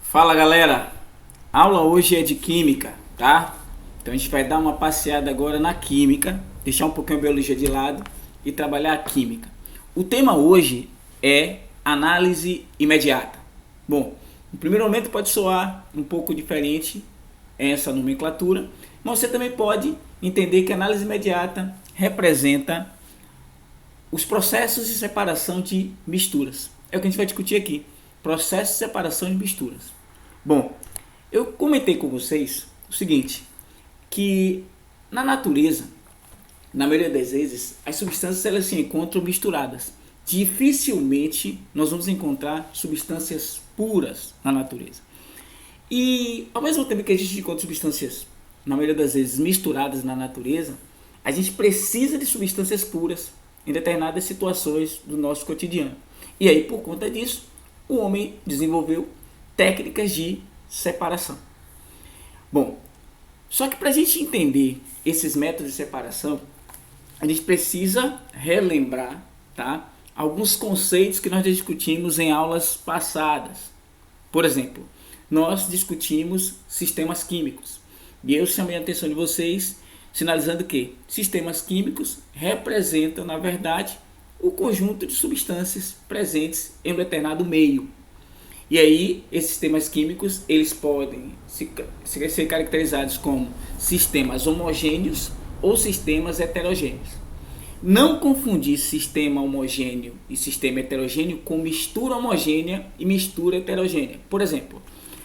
Fala galera, a aula hoje é de química, tá? Então a gente vai dar uma passeada agora na química, deixar um pouquinho a biologia de lado e trabalhar a química. O tema hoje é análise imediata. Bom, no primeiro momento pode soar um pouco diferente essa nomenclatura, mas você também pode entender que a análise imediata representa os processos de separação de misturas. É o que a gente vai discutir aqui, processos de separação de misturas. Bom, eu comentei com vocês o seguinte, que na natureza, na maioria das vezes, as substâncias elas se encontram misturadas. Dificilmente nós vamos encontrar substâncias puras na natureza. E ao mesmo tempo que a gente encontra substâncias, na maioria das vezes, misturadas na natureza, a gente precisa de substâncias puras em determinadas situações do nosso cotidiano. E aí, por conta disso, o homem desenvolveu técnicas de separação. Bom, só que para a gente entender esses métodos de separação, a gente precisa relembrar, tá, alguns conceitos que nós já discutimos em aulas passadas. Por exemplo, nós discutimos sistemas químicos. E eu chamei a atenção de vocês sinalizando que sistemas químicos representam, na verdade, o conjunto de substâncias presentes em um determinado meio. E aí, esses sistemas químicos, eles podem ser caracterizados como sistemas homogêneos ou sistemas heterogêneos. Não confundir sistema homogêneo e sistema heterogêneo com mistura homogênea e mistura heterogênea. Por exemplo,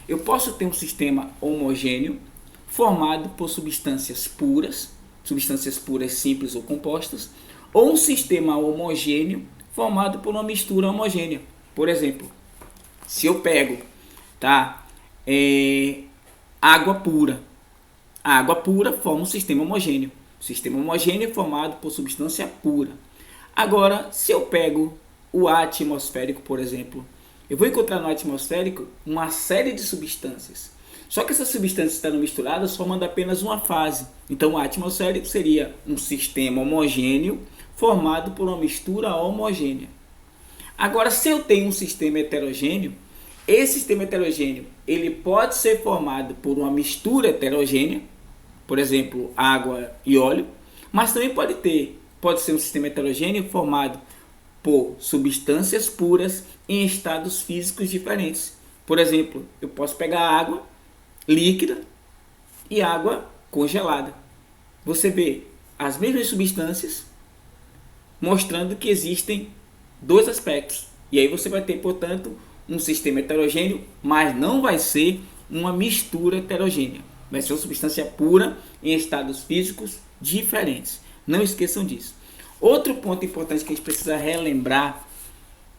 eu posso ter um sistema homogêneo formado por substâncias puras simples ou compostas, ou um sistema homogêneo formado por uma mistura homogênea. Por exemplo, se eu pego, tá, água pura, a água pura forma um sistema homogêneo. O sistema homogêneo é formado por substância pura. Agora, se eu pego o ar atmosférico, por exemplo, eu vou encontrar no ar atmosférico uma série de substâncias. Só que essas substâncias estão misturadas formando apenas uma fase. Então, o ar atmosférico seria um sistema homogêneo formado por uma mistura homogênea. Agora, se eu tenho um sistema heterogêneo, esse sistema heterogêneo ele pode ser formado por uma mistura heterogênea, por exemplo, água e óleo, mas também pode ser um sistema heterogêneo formado por substâncias puras em estados físicos diferentes. Por exemplo, eu posso pegar água líquida e água congelada. Você vê as mesmas substâncias mostrando que existem dois aspectos. E aí você vai ter, portanto, um sistema heterogêneo, mas não vai ser uma mistura heterogênea. Vai ser uma substância pura em estados físicos diferentes. Não esqueçam disso. Outro ponto importante que a gente precisa relembrar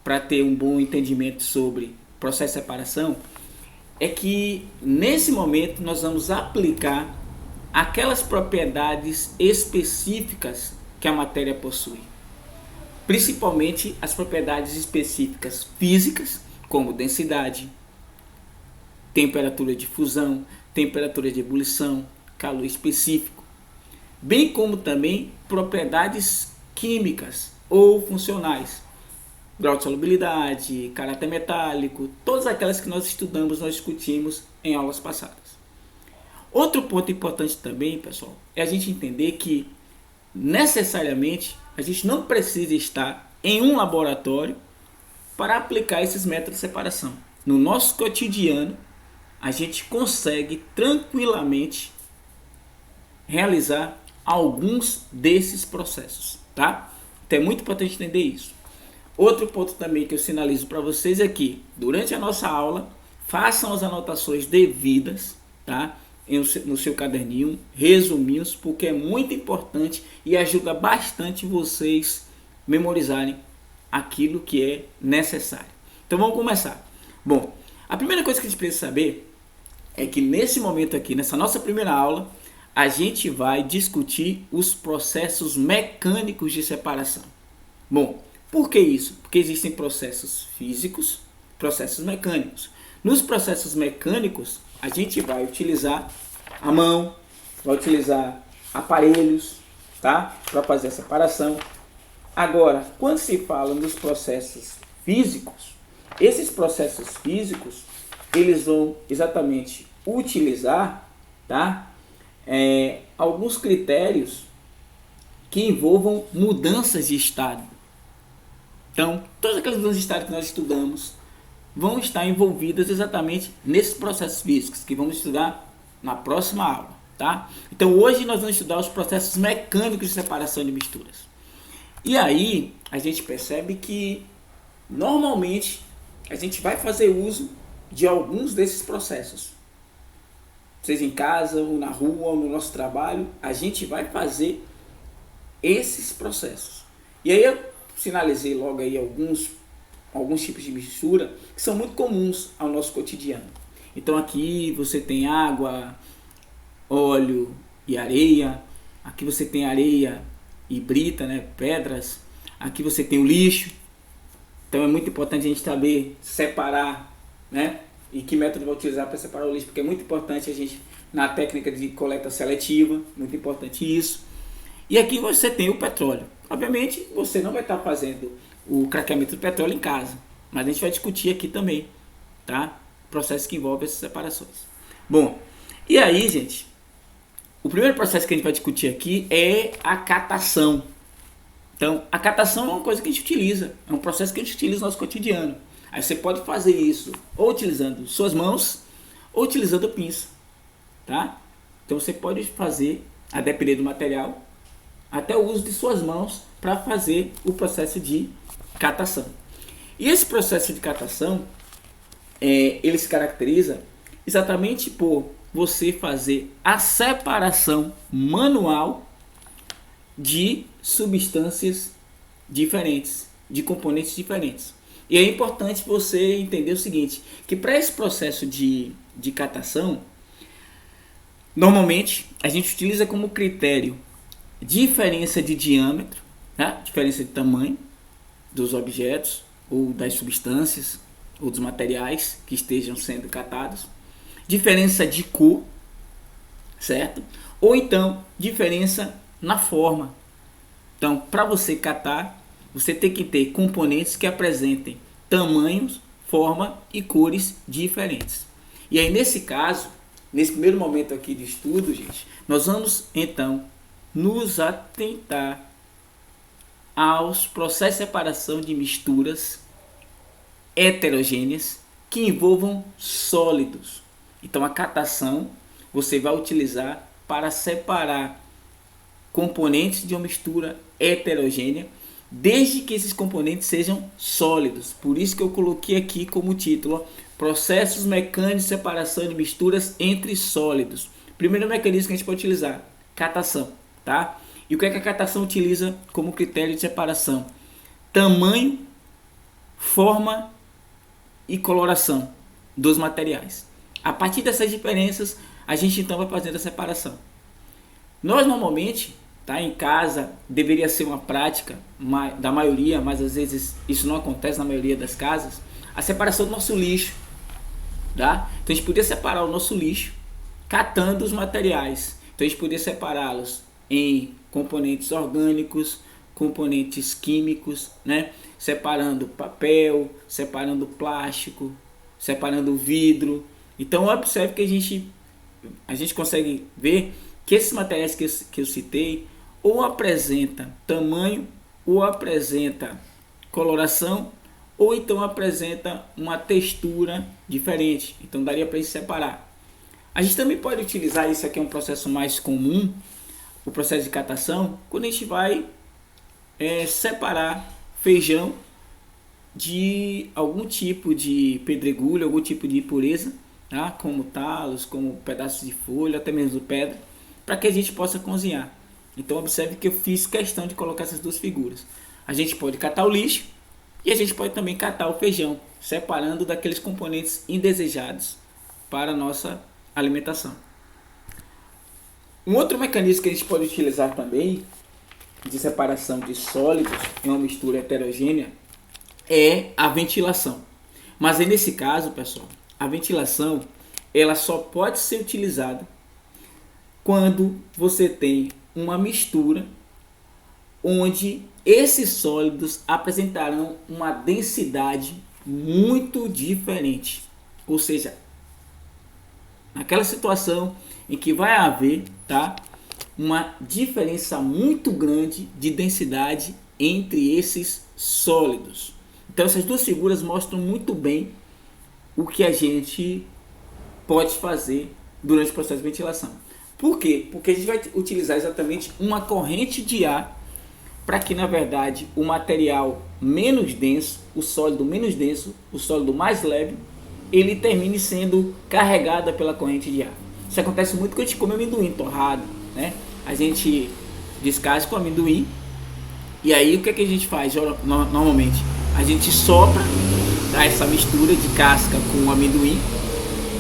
para ter um bom entendimento sobre processo de separação é que nesse momento nós vamos aplicar aquelas propriedades específicas que a matéria possui. Principalmente as propriedades específicas físicas, como densidade, temperatura de fusão, temperatura de ebulição, calor específico, bem como também propriedades químicas ou funcionais, grau de solubilidade, caráter metálico, todas aquelas que nós estudamos, nós discutimos em aulas passadas. Outro ponto importante também, pessoal, é a gente entender que necessariamente a gente não precisa estar em um laboratório para aplicar esses métodos de separação. No nosso cotidiano, a gente consegue tranquilamente realizar alguns desses processos, tá? Então é muito importante entender isso. Outro ponto também que eu sinalizo para vocês é que durante a nossa aula, façam as anotações devidas, tá? No seu caderninho, resuminhos, porque é muito importante e ajuda bastante vocês memorizarem aquilo que é necessário. Então vamos começar. Bom, a primeira coisa que a gente precisa saber é que nesse momento aqui, nessa nossa primeira aula, a gente vai discutir os processos mecânicos de separação. Bom, por que isso? Porque existem processos físicos, processos mecânicos. Nos processos mecânicos, a gente vai utilizar a mão, vai utilizar aparelhos, tá? Para fazer a separação. Agora, quando se fala dos processos físicos, esses processos físicos eles vão exatamente utilizar, tá? Alguns critérios que envolvam mudanças de estado. Então, todas aquelas mudanças de estado que nós estudamos vão estar envolvidas exatamente nesses processos físicos que vamos estudar na próxima aula, tá? Então, hoje nós vamos estudar os processos mecânicos de separação de misturas. E aí, a gente percebe que normalmente a gente vai fazer uso de alguns desses processos. Seja em casa, ou na rua, ou no nosso trabalho, a gente vai fazer esses processos. E aí eu sinalizei logo aí alguns tipos de mistura que são muito comuns ao nosso cotidiano. Então aqui você tem água, óleo e areia. Aqui você tem areia e brita, né, pedras. Aqui você tem o lixo. Então é muito importante a gente saber separar, né? E que método vai utilizar para separar o lixo, porque é muito importante a gente, na técnica de coleta seletiva, muito importante isso. E aqui você tem o petróleo. Obviamente você não vai estar fazendo o craqueamento do petróleo em casa, mas a gente vai discutir aqui também, tá? Processo que envolve essas separações. Bom, e aí, gente, o primeiro processo que a gente vai discutir aqui é a catação. Então, a catação é uma coisa que a gente utiliza, é um processo que a gente utiliza no nosso cotidiano. Aí você pode fazer isso ou utilizando suas mãos ou utilizando pinça, tá? Então você pode fazer, a depender do material, até o uso de suas mãos para fazer o processo de catação. E esse processo de catação, ele se caracteriza exatamente por você fazer a separação manual de substâncias diferentes, de componentes diferentes. E é importante você entender o seguinte, que para esse processo de catação, normalmente a gente utiliza como critério diferença de diâmetro, tá? Diferença de tamanho dos objetos ou das substâncias ou dos materiais que estejam sendo catados, diferença de cor, certo? Ou então diferença na forma. Então, para você catar, você tem que ter componentes que apresentem tamanhos, forma e cores diferentes. E aí, nesse caso, nesse primeiro momento aqui de estudo, gente, nós vamos então nos atentar aos processos de separação de misturas heterogêneas que envolvam sólidos. Então, a catação você vai utilizar para separar componentes de uma mistura heterogênea, desde que esses componentes sejam sólidos. Por isso que eu coloquei aqui como título, processos mecânicos de separação de misturas entre sólidos. Primeiro mecanismo que a gente pode utilizar, catação, tá? E o que é que a catação utiliza como critério de separação? Tamanho, forma e coloração dos materiais. A partir dessas diferenças, a gente então vai fazendo a separação. Nós normalmente, tá, em casa, deveria ser uma prática da maioria, mas às vezes isso não acontece na maioria das casas, a separação do nosso lixo, tá? Então a gente poderia separar o nosso lixo catando os materiais. Então a gente poderia separá-los em componentes orgânicos, componentes químicos, né? Separando papel, separando plástico, separando vidro. Então observe que a gente consegue ver que esses materiais que eu citei ou apresenta tamanho, ou apresenta coloração, ou então apresenta uma textura diferente. Então daria para separar. A gente também pode utilizar, isso aqui é um processo mais comum, o processo de catação, quando a gente vai separar feijão de algum tipo de pedregulho, algum tipo de impureza, tá? Como talos, como pedaços de folha, até mesmo pedra, para que a gente possa cozinhar. Então observe que eu fiz questão de colocar essas duas figuras. A gente pode catar o lixo e a gente pode também catar o feijão, separando daqueles componentes indesejados para a nossa alimentação. Um outro mecanismo que a gente pode utilizar também de separação de sólidos em uma mistura heterogênea é a ventilação. Mas aí nesse caso, pessoal, a ventilação ela só pode ser utilizada quando você tem uma mistura onde esses sólidos apresentarão uma densidade muito diferente. Ou seja, naquela situação em que vai haver, tá, uma diferença muito grande de densidade entre esses sólidos. Então essas duas figuras mostram muito bem o que a gente pode fazer durante o processo de ventilação. Por quê? Porque a gente vai utilizar exatamente uma corrente de ar para que, na verdade, o material menos denso, o sólido menos denso, o sólido mais leve, ele termine sendo carregado pela corrente de ar. Isso acontece muito quando a gente come amendoim torrado, né? A gente descasca o amendoim e aí o que, é que a gente faz normalmente? A gente sopra, tá, essa mistura de casca com o amendoim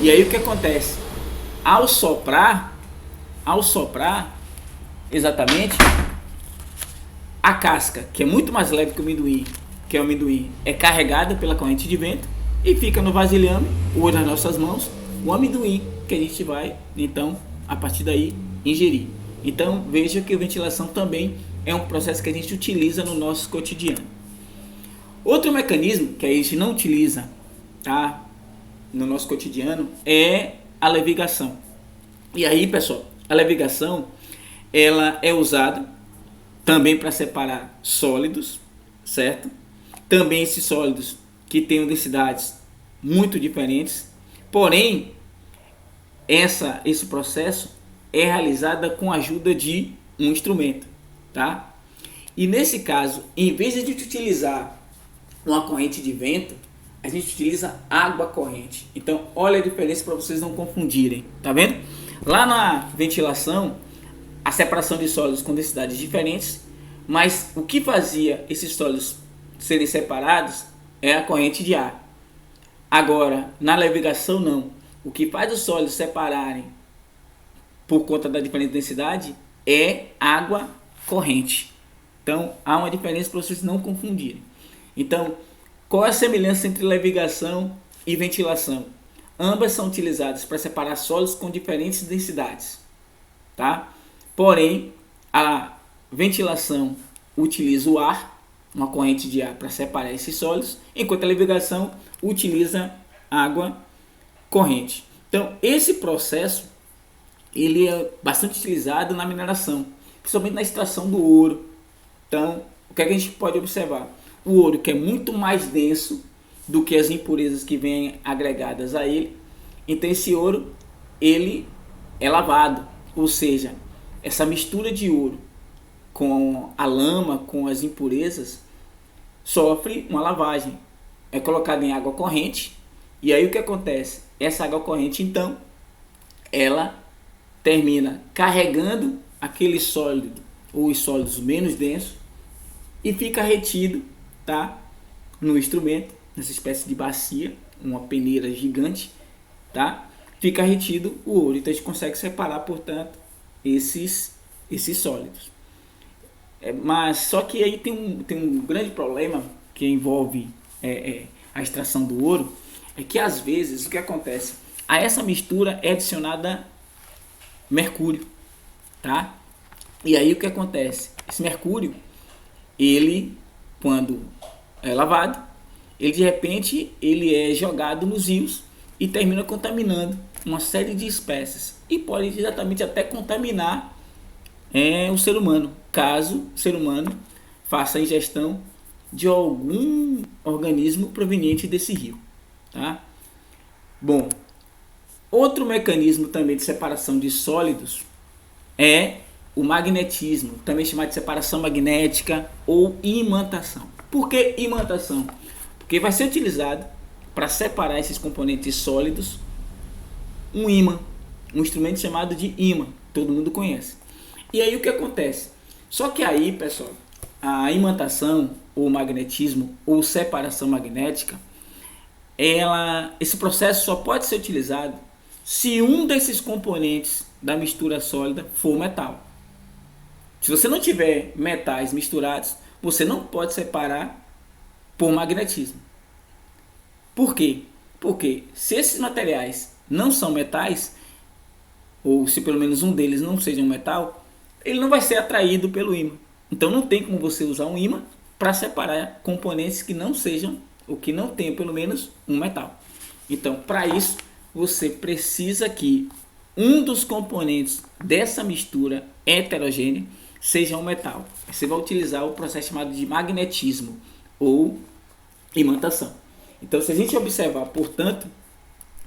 e aí o que acontece? Ao soprar, exatamente, a casca, que é muito mais leve que o amendoim, é carregada pela corrente de vento e fica no vasilhame ou nas nossas mãos o amendoim que a gente vai, então, a partir daí, ingerir. Então, veja que a ventilação também é um processo que a gente utiliza no nosso cotidiano. Outro mecanismo que a gente não utiliza, tá, no nosso cotidiano é a levigação. E aí, pessoal, a levigação ela é usada também para separar sólidos, certo? Também esses sólidos que têm densidades muito diferentes, porém esse processo é realizado com a ajuda de um instrumento, tá? E nesse caso, em vez de a gente utilizar uma corrente de vento, a gente utiliza água corrente. Então, olha a diferença para vocês não confundirem, tá vendo? Lá na ventilação, a separação de sólidos com densidades diferentes, mas o que fazia esses sólidos serem separados é a corrente de ar. Agora, na levigação não. O que faz os sólidos separarem por conta da diferente densidade é água corrente. Então, há uma diferença para vocês não confundirem. Então, qual é a semelhança entre levigação e ventilação? Ambas são utilizadas para separar sólidos com diferentes densidades, tá? Porém, a ventilação utiliza o ar, uma corrente de ar para separar esses sólidos, enquanto a levigação utiliza água corrente. Então, esse processo ele é bastante utilizado na mineração, principalmente na extração do ouro. Então, o que a gente pode observar? O ouro, que é muito mais denso do que as impurezas que vêm agregadas a ele. Então, esse ouro ele é lavado, ou seja, essa mistura de ouro com a lama, com as impurezas, sofre uma lavagem. É colocado em água corrente e aí o que acontece? Essa água corrente, então, ela termina carregando aquele sólido ou os sólidos menos densos e fica retido, tá, no instrumento, nessa espécie de bacia, uma peneira gigante, tá? Fica retido o ouro. Então a gente consegue separar, portanto, esses sólidos. Mas só que aí tem um grande problema que envolve a extração do ouro, é que às vezes o que acontece? A essa mistura é adicionada mercúrio, tá? E aí o que acontece? Esse mercúrio, ele, quando é lavado, ele de repente ele é jogado nos rios e termina contaminando uma série de espécies e pode exatamente até contaminar o ser humano, caso o ser humano faça a ingestão de algum organismo proveniente desse rio, tá? Bom, outro mecanismo também de separação de sólidos é o magnetismo, também chamado de separação magnética ou imantação. Por que imantação? Porque vai ser utilizado para separar esses componentes sólidos um ímã, um instrumento chamado de ímã, todo mundo conhece. E aí o que acontece? Só que aí, pessoal, a imantação ou magnetismo ou separação magnética, esse processo só pode ser utilizado se um desses componentes da mistura sólida for metal. Se você não tiver metais misturados, você não pode separar por magnetismo. Por quê? Porque se esses materiais não são metais, ou se pelo menos um deles não seja um metal, ele não vai ser atraído pelo ímã. Então não tem como você usar um ímã para separar componentes que não sejam, ou que não tenham pelo menos um metal. Então, para isso, você precisa que um dos componentes dessa mistura heterogênea seja um metal. Você vai utilizar o processo chamado de magnetismo ou imantação. Então, se a gente observar, portanto,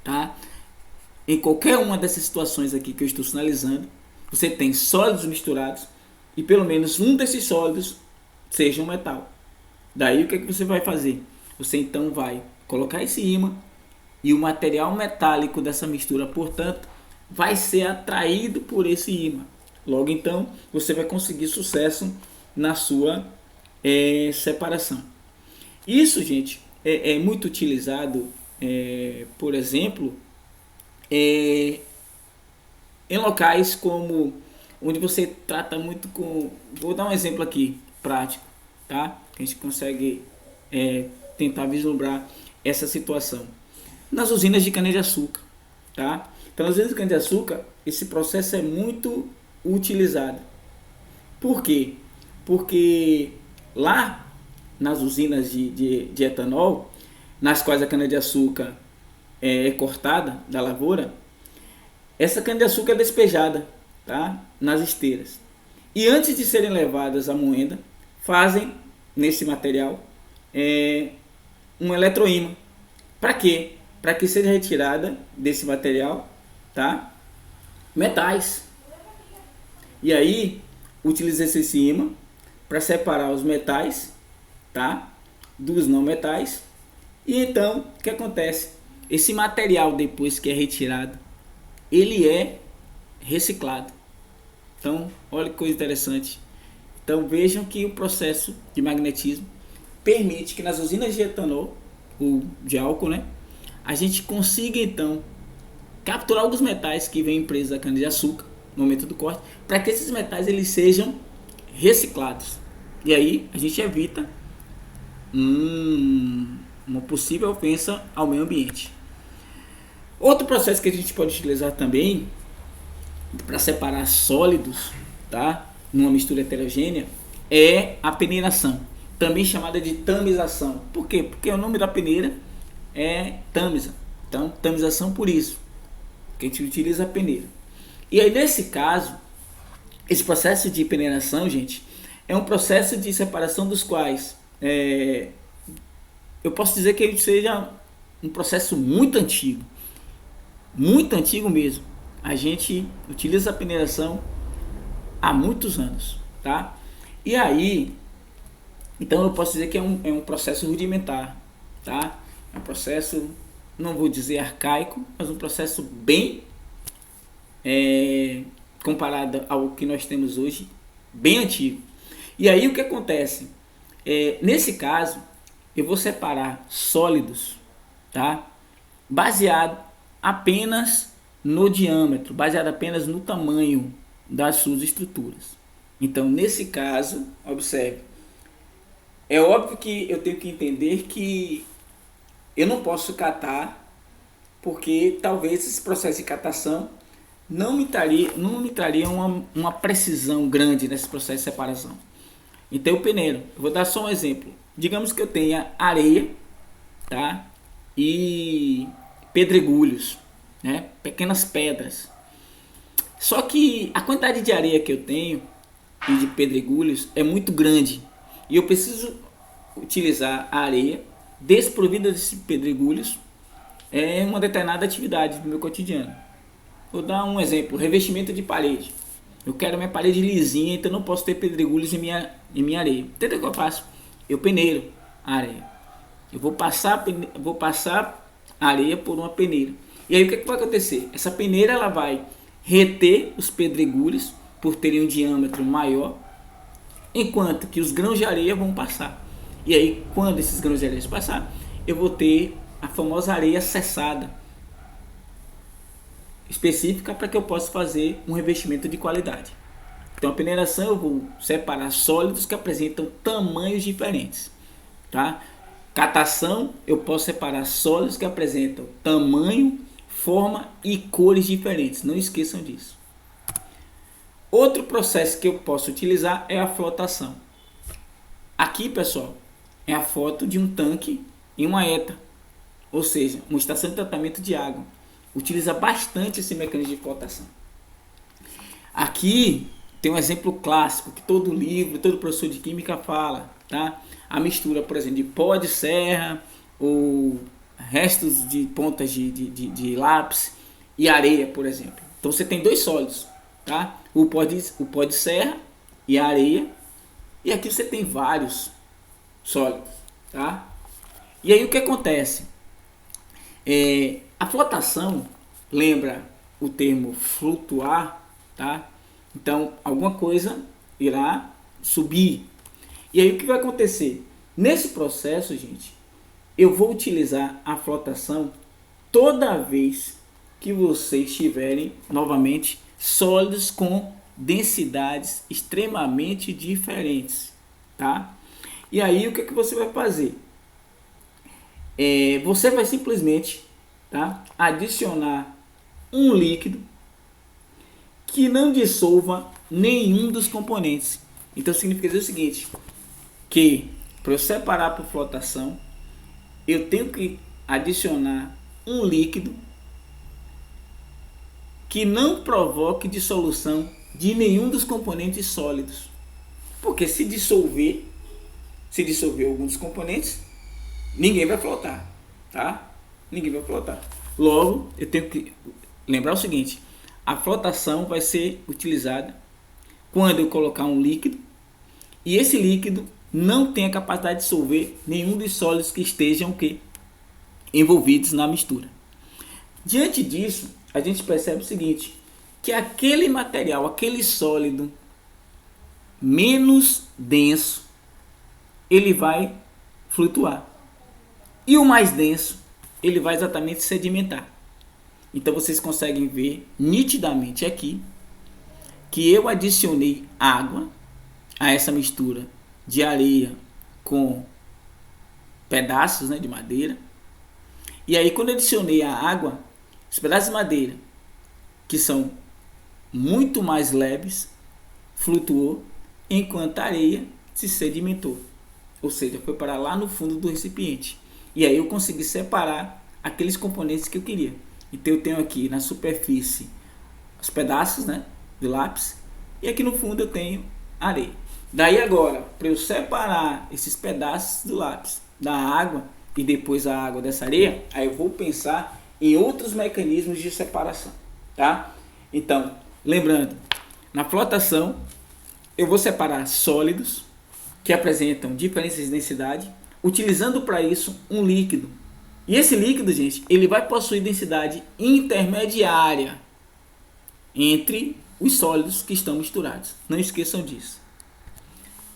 tá, em qualquer uma dessas situações aqui que eu estou sinalizando, você tem sólidos misturados e pelo menos um desses sólidos seja um metal. Daí o que você vai fazer? Você então vai colocar esse ímã e o material metálico dessa mistura, portanto, vai ser atraído por esse ímã. Logo então, você vai conseguir sucesso na sua separação. Isso, gente, é muito utilizado, por exemplo, em locais como onde você trata muito com... Vou dar um exemplo aqui, prático, tá? Que a gente consegue tentar vislumbrar essa situação. Nas usinas de cana-de-açúcar, tá? Então, nas usinas de cana-de-açúcar, esse processo é muito utilizado. Por quê? Porque lá nas usinas de etanol, nas quais a cana-de-açúcar é cortada da lavoura, essa cana-de-açúcar é despejada, tá, nas esteiras. E antes de serem levadas à moenda, fazem nesse material um eletroímã. Para quê? Para que seja retirada desse material, tá, metais. E aí utiliza-se esse ímã para separar os metais, tá, dos não metais. E então o que acontece? Esse material, depois que é retirado, ele é reciclado. Então, olha que coisa interessante. Então, vejam que o processo de magnetismo permite que nas usinas de etanol, ou de álcool, né, a gente consiga, então, capturar alguns metais que vêm presos à cana-de-açúcar no momento do corte, para que esses metais eles sejam reciclados. E aí, a gente evita uma possível ofensa ao meio ambiente. Outro processo que a gente pode utilizar também para separar sólidos, tá, numa mistura heterogênea, é a peneiração, também chamada de tamização. Por quê? Porque o nome da peneira é tamiza. Então, tamização por isso, que a gente utiliza a peneira. E aí, nesse caso, esse processo de peneiração, gente, é um processo de separação dos quais eu posso dizer que ele seja um processo muito antigo mesmo. A gente utiliza a peneiração há muitos anos, tá? E aí, então eu posso dizer que é um processo rudimentar, tá? É um processo, não vou dizer arcaico, mas um processo bem comparado ao que nós temos hoje, bem antigo. E aí o que acontece? Nesse caso, eu vou separar sólidos, tá, baseado apenas no diâmetro, baseado apenas no tamanho das suas estruturas. Então, nesse caso, observe, é óbvio que eu tenho que entender que eu não posso catar, porque talvez esse processo de catação não me traria uma precisão grande nesse processo de separação. Então, eu peneiro. Eu vou dar só um exemplo. Digamos que eu tenha areia, tá, e pedregulhos, né, pequenas pedras. Só que a quantidade de areia que eu tenho e de pedregulhos é muito grande. E eu preciso utilizar a areia desprovida desses pedregulhos em uma determinada atividade do meu cotidiano. Vou dar um exemplo, revestimento de parede. Eu quero minha parede lisinha, então não posso ter pedregulhos em minha areia. Entendeu o que eu faço? Eu peneiro a areia. Eu vou passar a areia por uma peneira. E aí o que vai acontecer? Essa peneira ela vai reter os pedregulhos por terem um diâmetro maior, enquanto que os grãos de areia vão passar. E aí quando esses grãos de areia passar, eu vou ter a famosa areia cessada, específica para que eu possa fazer um revestimento de qualidade. Então, a peneiração eu vou separar sólidos que apresentam tamanhos diferentes, tá? Catação eu posso separar sólidos que apresentam tamanho, forma e cores diferentes. Não esqueçam disso. Outro processo que eu posso utilizar é a flotação. Aqui, pessoal, é a foto de um tanque em uma ETA, ou seja, uma estação de tratamento de água. utiliza bastante esse mecanismo de flotação. Aqui tem um exemplo clássico que todo livro, todo professor de química fala, tá? A mistura, por exemplo, de pó de serra ou restos de pontas de lápis e areia, por exemplo. Então você tem dois sólidos, tá? O pó de serra e a areia. E aqui você tem vários sólidos, tá? E aí o que acontece? A flotação lembra o termo flutuar, tá? Então alguma coisa irá subir. E aí o que vai acontecer? Nesse processo, gente, eu vou utilizar a flotação toda vez que vocês tiverem novamente sólidos com densidades extremamente diferentes, tá? E aí o que você vai fazer? Você vai simplesmente, tá, adicionar um líquido que não dissolva nenhum dos componentes. Então significa dizer o seguinte, que para eu separar por flotação, eu tenho que adicionar um líquido que não provoque dissolução de nenhum dos componentes sólidos. Porque se dissolver algum dos componentes, ninguém vai flotar, tá? Ninguém vai flotar. Logo, eu tenho que lembrar o seguinte, a flotação vai ser utilizada quando eu colocar um líquido e esse líquido não tem a capacidade de dissolver nenhum dos sólidos que estejam envolvidos na mistura. Diante disso, a gente percebe o seguinte, que aquele material, aquele sólido menos denso, ele vai flutuar. E o mais denso, ele vai exatamente sedimentar. Então vocês conseguem ver nitidamente aqui que eu adicionei água a essa mistura de areia com pedaços, né, de madeira. E aí quando eu adicionei a água, os pedaços de madeira, que são muito mais leves, flutuou, enquanto a areia se sedimentou. Ou seja, foi para lá no fundo do recipiente. E aí eu consegui separar aqueles componentes que eu queria. Então eu tenho aqui na superfície os pedaços, né, de lápis, e aqui no fundo eu tenho areia. Daí agora, para eu separar esses pedaços do lápis da água e depois a água dessa areia, aí eu vou pensar em outros mecanismos de separação, tá? Então, lembrando, na flotação eu vou separar sólidos que apresentam diferenças de densidade, utilizando para isso um líquido. E esse líquido, gente, ele vai possuir densidade intermediária entre os sólidos que estão misturados. Não esqueçam disso.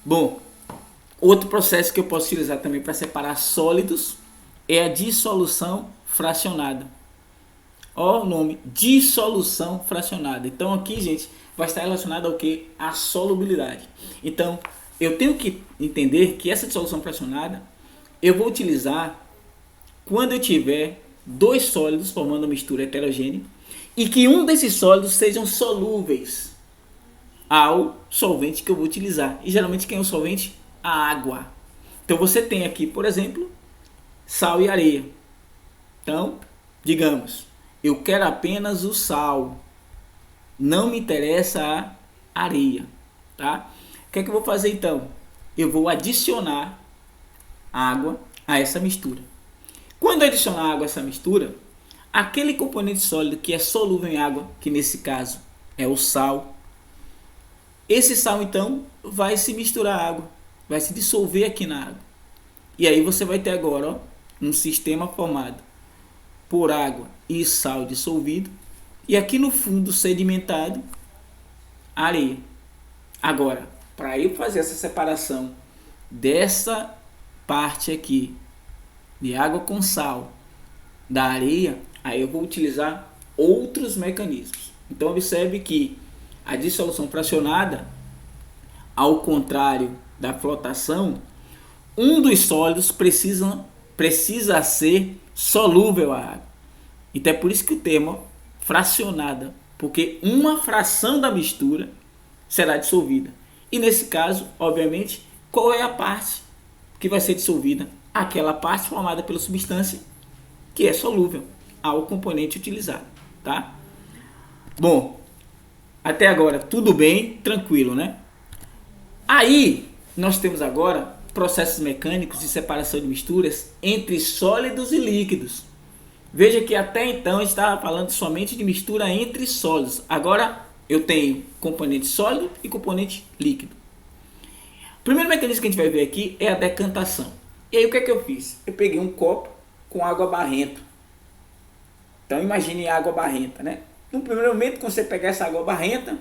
Bom, outro processo que eu posso utilizar também para separar sólidos é a dissolução fracionada. Ó o nome, dissolução fracionada. Então aqui, gente, vai estar relacionado ao que? A solubilidade. Então, eu tenho que entender que essa dissolução fracionada eu vou utilizar quando eu tiver dois sólidos formando uma mistura heterogênea e que um desses sólidos sejam solúveis ao solvente que eu vou utilizar. E geralmente quem é o solvente? A água. Então você tem aqui, por exemplo, sal e areia. Então, digamos, eu quero apenas o sal. Não me interessa a areia, tá? O que é que eu vou fazer então? Eu vou adicionar água a essa mistura. Quando eu adicionar água a essa mistura, aquele componente sólido que é solúvel em água, que nesse caso é o sal, esse sal então vai se misturar à água, vai se dissolver aqui na água. E aí você vai ter agora, ó, um sistema formado por água e sal dissolvido, e aqui no fundo sedimentado, areia. Agora, para eu fazer essa separação dessa parte aqui de água com sal da areia, aí eu vou utilizar outros mecanismos. Então observe que a dissolução fracionada, ao contrário da flotação, um dos sólidos precisa ser solúvel à água. Então é por isso que o termo fracionada, porque uma fração da mistura será dissolvida. E nesse caso, obviamente, qual é a parte que vai ser dissolvida? Aquela parte formada pela substância que é solúvel ao componente utilizado. tá? Bom, até agora tudo bem, tranquilo, né? Aí nós temos agora processos mecânicos de separação de misturas entre sólidos e líquidos. Veja que até então a gente estava falando somente de mistura entre sólidos. Agora eu tenho componente sólido e componente líquido. O primeiro mecanismo que a gente vai ver aqui é a decantação. E aí o que é que eu fiz? Eu peguei um copo com água barrenta. Então imagine água barrenta, né? No primeiro momento, quando você pegar essa água barrenta,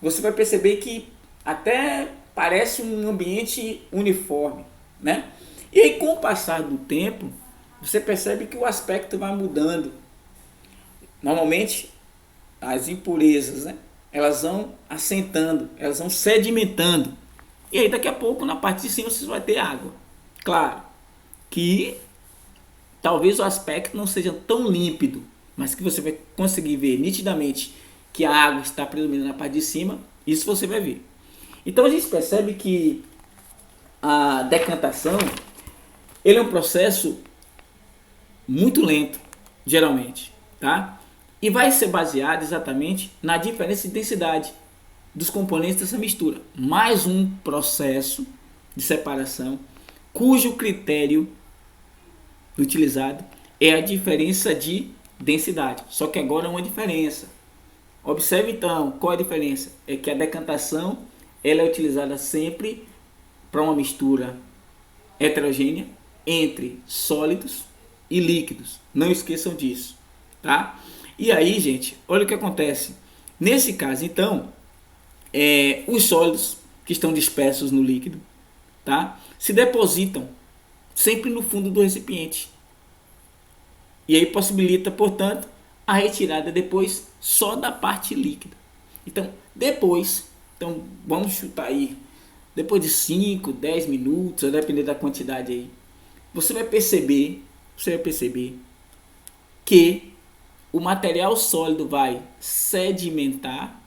você vai perceber que até parece um ambiente uniforme, né? E aí com o passar do tempo, você percebe que o aspecto vai mudando. Normalmente, as impurezas, né? Elas vão assentando, elas vão sedimentando. E aí daqui a pouco, na parte de cima, você vai ter água. Claro que talvez o aspecto não seja tão límpido, mas que você vai conseguir ver nitidamente que a água está predominando na parte de cima, isso você vai ver. Então a gente percebe que a decantação ele é um processo muito lento, geralmente, tá? E vai ser baseado exatamente na diferença de densidade dos componentes dessa mistura. Mais um processo de separação cujo critério utilizado é a diferença de densidade. Só que agora é uma diferença. Observe então qual é a diferença. É que a decantação ela é utilizada sempre para uma mistura heterogênea entre sólidos e líquidos. Não esqueçam disso, tá? E aí, gente, olha o que acontece. Nesse caso, então, os sólidos que estão dispersos no líquido, tá? Se depositam sempre no fundo do recipiente. E aí possibilita, portanto, a retirada depois só da parte líquida. Então, vamos chutar aí, depois de 5, 10 minutos, a depender da quantidade aí, você vai perceber que o material sólido vai sedimentar,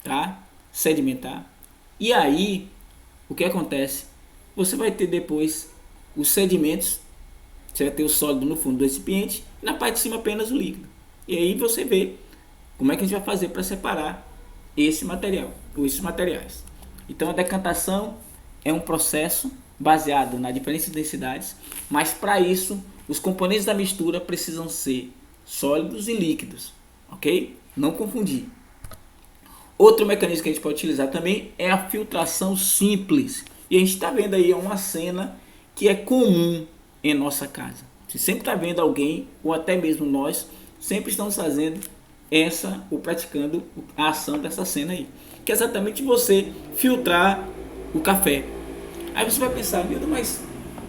tá? Sedimentar. E aí, o que acontece? Você vai ter depois os sedimentos, você vai ter o sólido no fundo do recipiente e na parte de cima apenas o líquido. E aí você vê como é que a gente vai fazer para separar esse material, ou esses materiais. Então a decantação é um processo baseado na diferença de densidades, mas para isso os componentes da mistura precisam ser sólidos e líquidos, ok? Não confundir. Outro mecanismo que a gente pode utilizar também é a filtração simples. E a gente está vendo aí uma cena que é comum em nossa casa. Você sempre está vendo alguém, ou até mesmo nós, sempre estamos fazendo ou praticando a ação dessa cena aí. Que é exatamente você filtrar o café. Aí você vai pensar, meu Deus, mas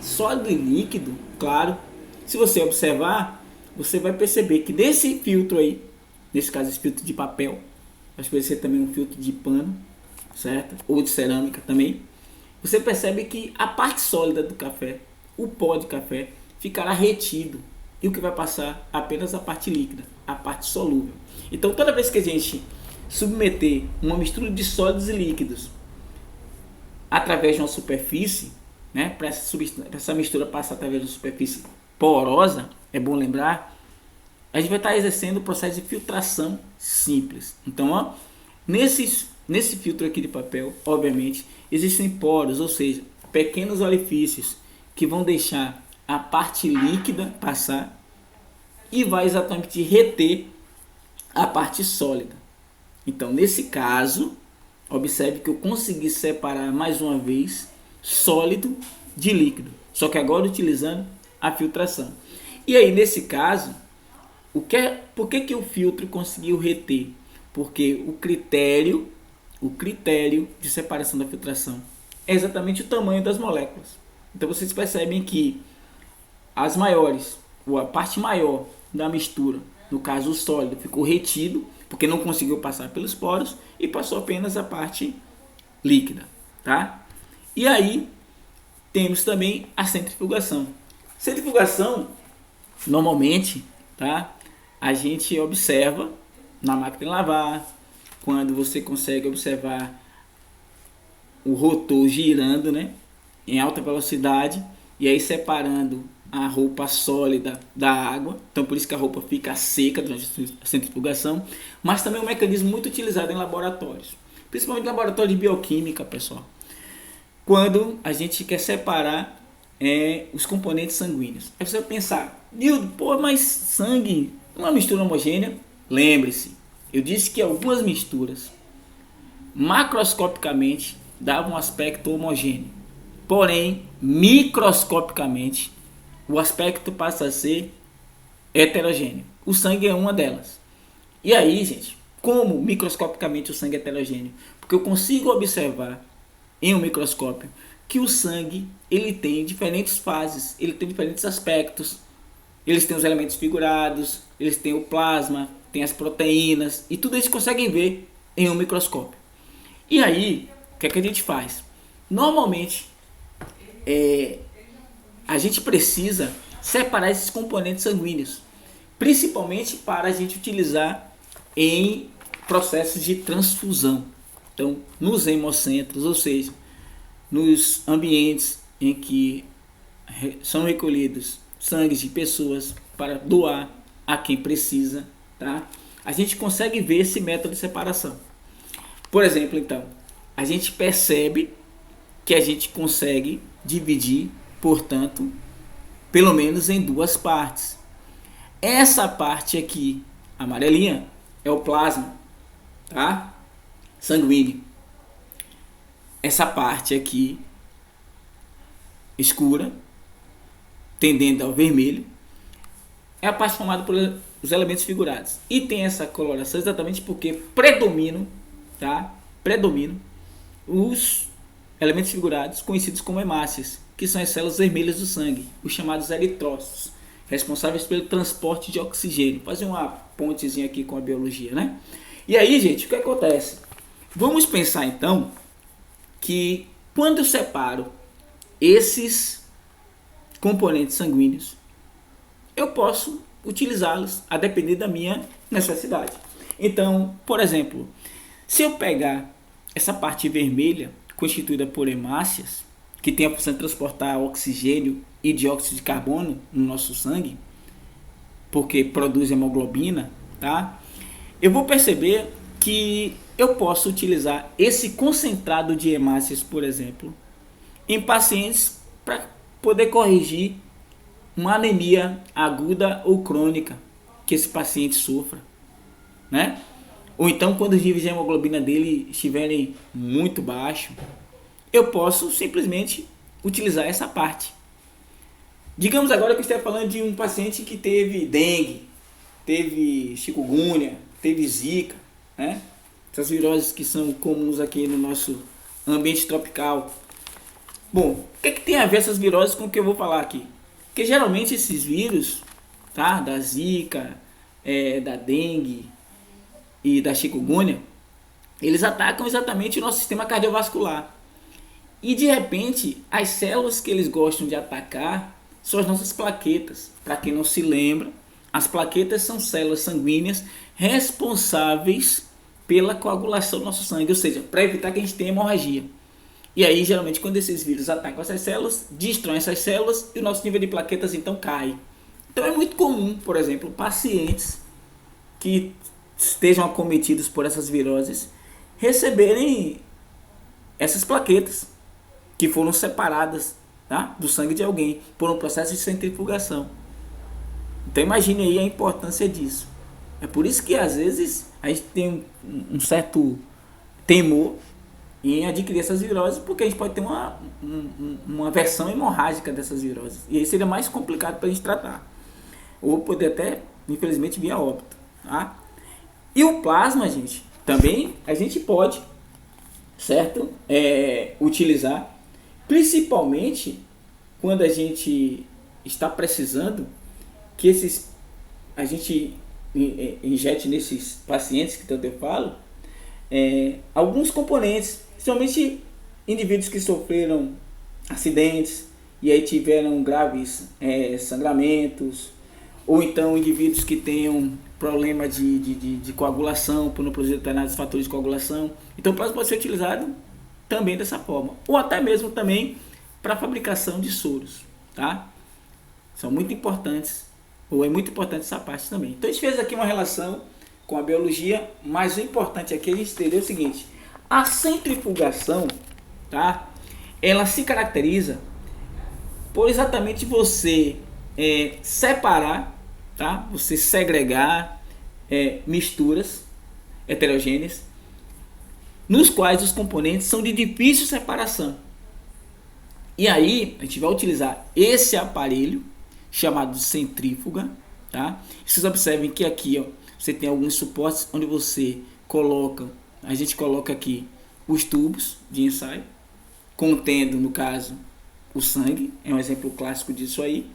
sólido e líquido? Claro. Se você observar, você vai perceber que desse filtro aí, nesse caso esse filtro de papel, acho que vai ser também um filtro de pano, certo? Ou de cerâmica também. Você percebe que a parte sólida do café, o pó de café, ficará retido. E o que vai passar apenas a parte líquida, a parte solúvel. Então toda vez que a gente submeter uma mistura de sólidos e líquidos através de uma superfície, né, para essa mistura passar através de uma superfície porosa, é bom lembrar, a gente vai estar exercendo o processo de filtração simples. Então, ó, nesse filtro aqui de papel, obviamente, existem poros, ou seja, pequenos orifícios que vão deixar a parte líquida passar e vai exatamente reter a parte sólida. Então, nesse caso, observe que eu consegui separar mais uma vez sólido de líquido, só que agora utilizando a filtração. E aí, nesse caso, por que o filtro conseguiu reter? Porque o critério de separação da filtração é exatamente o tamanho das moléculas. Então vocês percebem que as maiores, ou a parte maior da mistura, no caso o sólido, ficou retido, porque não conseguiu passar pelos poros e passou apenas a parte líquida, tá? E aí temos também a centrifugação. Centrifugação, normalmente, tá? A gente observa na máquina de lavar, quando você consegue observar o rotor girando, né, em alta velocidade, e aí separando a roupa sólida da água, então por isso que a roupa fica seca durante a centrifugação, mas também é um mecanismo muito utilizado em laboratórios, principalmente em laboratório de bioquímica, pessoal, quando a gente quer separar os componentes sanguíneos. Aí você vai pensar, Nildo, pô, mas sangue não é uma mistura homogênea? Lembre-se, eu disse que algumas misturas macroscopicamente davam um aspecto homogêneo, porém microscopicamente o aspecto passa a ser heterogêneo. O sangue é uma delas. E aí, gente, como microscopicamente o sangue é heterogêneo? Porque eu consigo observar em um microscópio que o sangue ele tem diferentes fases, ele tem diferentes aspectos. Eles têm os elementos figurados, eles têm o plasma, tem as proteínas, e tudo isso conseguem ver em um microscópio. E aí, o que é que a gente faz? Normalmente, a gente precisa separar esses componentes sanguíneos, principalmente para a gente utilizar em processos de transfusão. Então, nos hemocentros, ou seja, nos ambientes em que são recolhidos sangues de pessoas para doar a quem precisa, tá? A gente consegue ver esse método de separação. Por exemplo, então, a gente percebe que a gente consegue dividir, portanto, pelo menos em duas partes. Essa parte aqui, amarelinha, é o plasma, tá? Sanguíneo. Essa parte aqui, escura, tendendo ao vermelho, é a parte formada pelos elementos figurados. E tem essa coloração exatamente porque predominam, tá? Predominam os elementos figurados conhecidos como hemácias, que são as células vermelhas do sangue, os chamados eritrócitos, responsáveis pelo transporte de oxigênio. Fazer uma pontezinha aqui com a biologia, né? E aí, gente, o que acontece? Vamos pensar então que quando eu separo esses componentes sanguíneos, eu posso utilizá-los a depender da minha necessidade. Então, por exemplo, se eu pegar essa parte vermelha constituída por hemácias, que tem a função de transportar oxigênio e dióxido de carbono no nosso sangue, porque produz hemoglobina, tá? Eu vou perceber que eu posso utilizar esse concentrado de hemácias, por exemplo, em pacientes para poder corrigir uma anemia aguda ou crônica que esse paciente sofra, né? Ou então quando os níveis de hemoglobina dele estiverem muito baixos, eu posso simplesmente utilizar essa parte. Digamos agora que eu esteja falando de um paciente que teve dengue, teve chikungunya, teve zika, né? Essas viroses que são comuns aqui no nosso ambiente tropical. Bom, o que tem a ver essas viroses com o que eu vou falar aqui? Porque geralmente esses vírus, tá? Da zika, da dengue e da chikungunya, eles atacam exatamente o nosso sistema cardiovascular. E de repente, as células que eles gostam de atacar são as nossas plaquetas. Para quem não se lembra, as plaquetas são células sanguíneas responsáveis pela coagulação do nosso sangue, ou seja, para evitar que a gente tenha hemorragia. E aí, geralmente, quando esses vírus atacam essas células, destroem essas células e o nosso nível de plaquetas então cai. Então é muito comum, por exemplo, pacientes que estejam acometidos por essas viroses receberem essas plaquetas que foram separadas, tá, do sangue de alguém por um processo de centrifugação. Então imagine aí a importância disso. É por isso que às vezes a gente tem um certo temor em adquirir essas viroses, porque a gente pode ter uma versão hemorrágica dessas viroses. E aí seria mais complicado para a gente tratar. Ou poder até, infelizmente, vir a óbito. Tá? E o plasma, gente, também a gente pode, certo? Utilizar, principalmente quando a gente está precisando que a gente injete nesses pacientes que tanto eu falo, alguns componentes, principalmente indivíduos que sofreram acidentes e aí tiveram graves sangramentos, ou então indivíduos que tenham problema de coagulação por não produzir determinados fatores de coagulação. Então o plasma pode ser utilizado também dessa forma, ou até mesmo também para a fabricação de soros. tá? São muito importantes, ou é muito importante essa parte também. Então a gente fez aqui uma relação com a biologia, mas o importante aqui é a gente entender o seguinte: a centrifugação, tá? Ela se caracteriza por exatamente você separar, tá? Você segregar misturas heterogêneas, nos quais os componentes são de difícil separação. E aí a gente vai utilizar esse aparelho chamado centrífuga, tá? Vocês observem que aqui, ó, você tem alguns suportes onde a gente coloca aqui os tubos de ensaio, contendo, no caso, o sangue, é um exemplo clássico disso aí.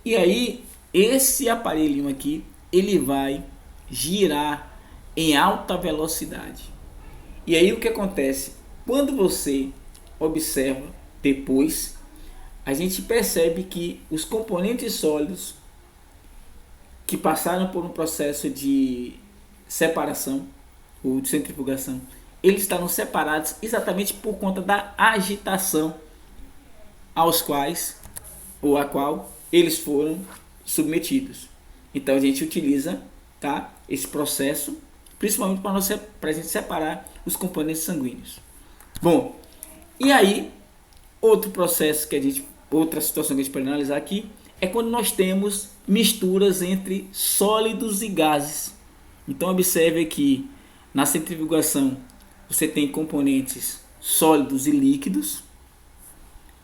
E aí, esse aparelhinho aqui, ele vai girar em alta velocidade. E aí o que acontece? Quando você observa depois, a gente percebe que os componentes sólidos que passaram por um processo de separação ou de centrifugação, eles estavam separados exatamente por conta da agitação aos quais ou a qual eles foram submetidos. Então a gente utiliza, tá, esse processo principalmente para a gente separar os componentes sanguíneos. Bom, e aí outro processo outra situação que a gente pode analisar aqui é quando nós temos misturas entre sólidos e gases. Então observe aqui, na centrifugação você tem componentes sólidos e líquidos,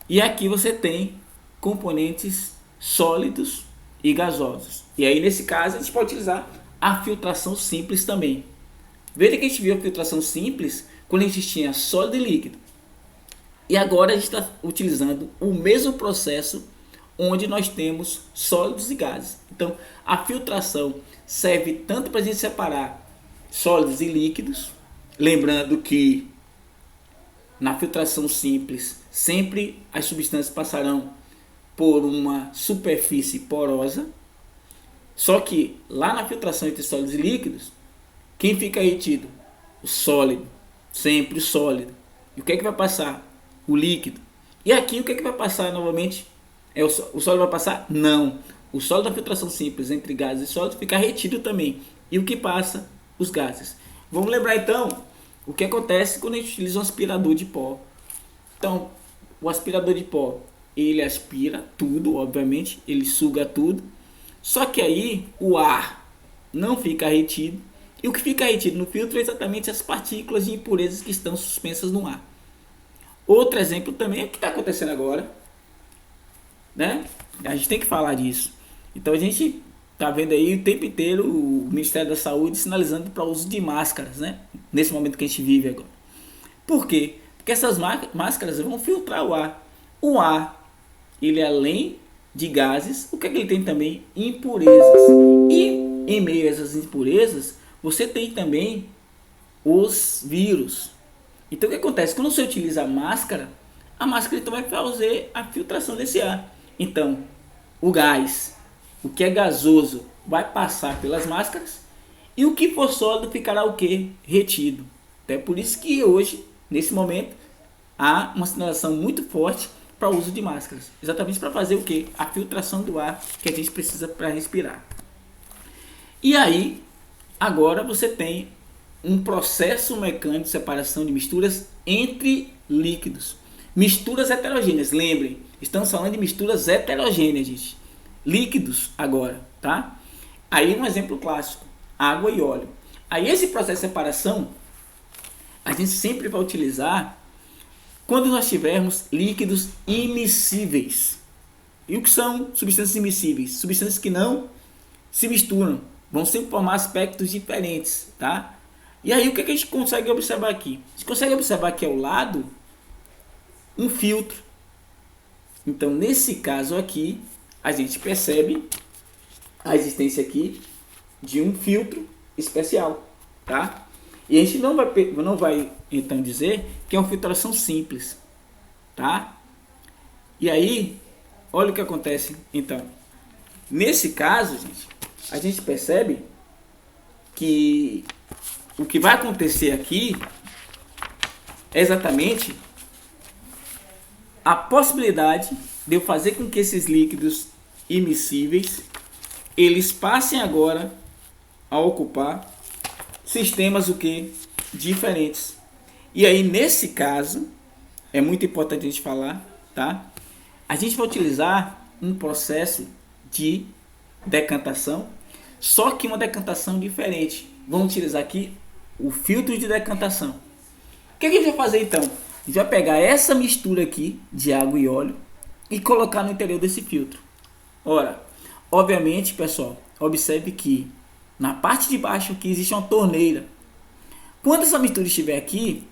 e aqui você tem componentes sólidos e gasosos. E aí nesse caso a gente pode utilizar a filtração simples também. Veja que a gente viu a filtração simples quando a gente tinha sólido e líquido. E agora a gente está utilizando o mesmo processo onde nós temos sólidos e gases. Então a filtração serve tanto para a gente separar sólidos e líquidos, lembrando que na filtração simples sempre as substâncias passarão por uma superfície porosa, só que lá na filtração entre sólidos e líquidos, quem fica retido? O sólido, sempre o sólido. E o que é que vai passar? O líquido. E aqui o que é que vai passar novamente? O sólido vai passar? Não. O sólido da filtração simples entre gases e sólidos fica retido também. E o que passa? Os gases. Vamos lembrar então o que acontece quando a gente utiliza um aspirador de pó. Então, o aspirador de pó, ele aspira tudo, obviamente, ele suga tudo. Só que aí o ar não fica retido. E o que fica retido no filtro é exatamente as partículas de impurezas que estão suspensas no ar. Outro exemplo também é o que está acontecendo agora, né? A gente tem que falar disso. Então a gente está vendo aí o tempo inteiro o Ministério da Saúde sinalizando para o uso de máscaras, né? Nesse momento que a gente vive agora. Por quê? Porque essas máscaras vão filtrar o ar. O ar, ele além de gases, o que é que ele tem também? Impurezas. E em meio a essas impurezas, você tem também os vírus. Então o que acontece? Quando você utiliza a máscara então vai fazer a filtração desse ar. Então, o gás, o que é gasoso, vai passar pelas máscaras, e o que for sólido ficará o que? Retido. Então, é por isso que hoje, nesse momento, há uma sinalização muito forte para o uso de máscaras. Exatamente para fazer o que? A filtração do ar que a gente precisa para respirar. E aí, agora você tem um processo mecânico de separação de misturas entre líquidos. Misturas heterogêneas, lembrem, estamos falando de misturas heterogêneas, gente. Líquidos agora, tá? Aí um exemplo clássico, água e óleo. Aí esse processo de separação, a gente sempre vai utilizar quando nós tivermos líquidos immiscíveis. E o que são substâncias immiscíveis? Substâncias que não se misturam, vão sempre formar aspectos diferentes, tá? E aí o que a gente consegue observar aqui? A gente consegue observar aqui ao lado um filtro. Então nesse caso aqui, a gente percebe a existência aqui de um filtro especial, tá? E a gente não vai então dizer que é uma filtração simples, tá? E aí, olha o que acontece então. Nesse caso, gente, a gente percebe que o que vai acontecer aqui é exatamente a possibilidade de eu fazer com que esses líquidos immiscíveis eles passem agora a ocupar sistemas o que? Diferentes. E aí nesse caso é muito importante a gente falar, tá? A gente vai utilizar um processo de decantação, só que uma decantação diferente. Vamos utilizar aqui o filtro de decantação. O que a gente vai fazer então? A gente vai pegar essa mistura aqui de água e óleo e colocar no interior desse filtro. Ora, obviamente, pessoal, observe que na parte de baixo aqui existe uma torneira. Quando essa mistura estiver aqui,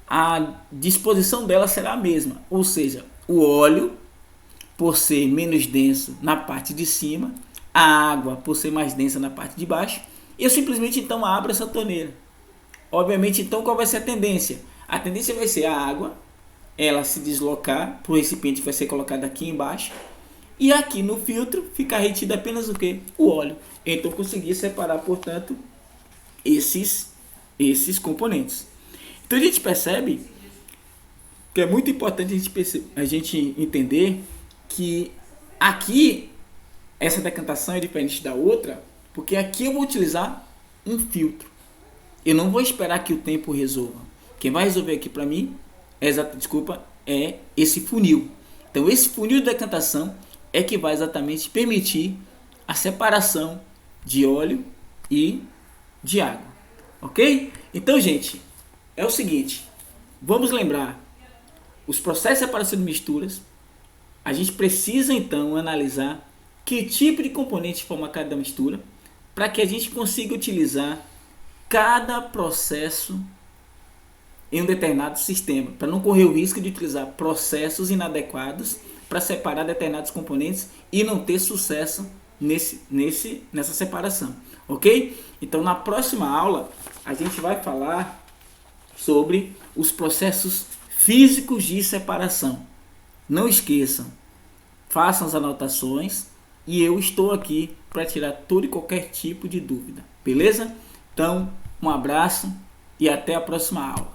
a disposição dela será a mesma, ou seja, o óleo, por ser menos denso na parte de cima, a água por ser mais densa na parte de baixo, eu simplesmente então abro essa torneira. Obviamente, então, qual vai ser a tendência? A tendência vai ser a água, ela se deslocar para o recipiente que vai ser colocado aqui embaixo, e aqui no filtro ficar retido apenas o que? O óleo. Então, eu consegui separar, portanto, esses componentes. Então, a gente percebe que é muito importante a gente entender que aqui essa decantação é diferente da outra, porque aqui eu vou utilizar um filtro. Eu não vou esperar que o tempo resolva. Quem vai resolver aqui para mim é esse funil. Então esse funil de decantação é que vai exatamente permitir a separação de óleo e de água. Ok? Então, gente, é o seguinte. Vamos lembrar os processos de separação de misturas. A gente precisa então analisar que tipo de componente forma cada mistura para que a gente consiga utilizar cada processo em um determinado sistema, para não correr o risco de utilizar processos inadequados para separar determinados componentes e não ter sucesso nessa separação, ok? Então na próxima aula a gente vai falar sobre os processos físicos de separação. Não esqueçam, façam as anotações e eu estou aqui para tirar todo e qualquer tipo de dúvida, beleza? Então, um abraço e até a próxima aula.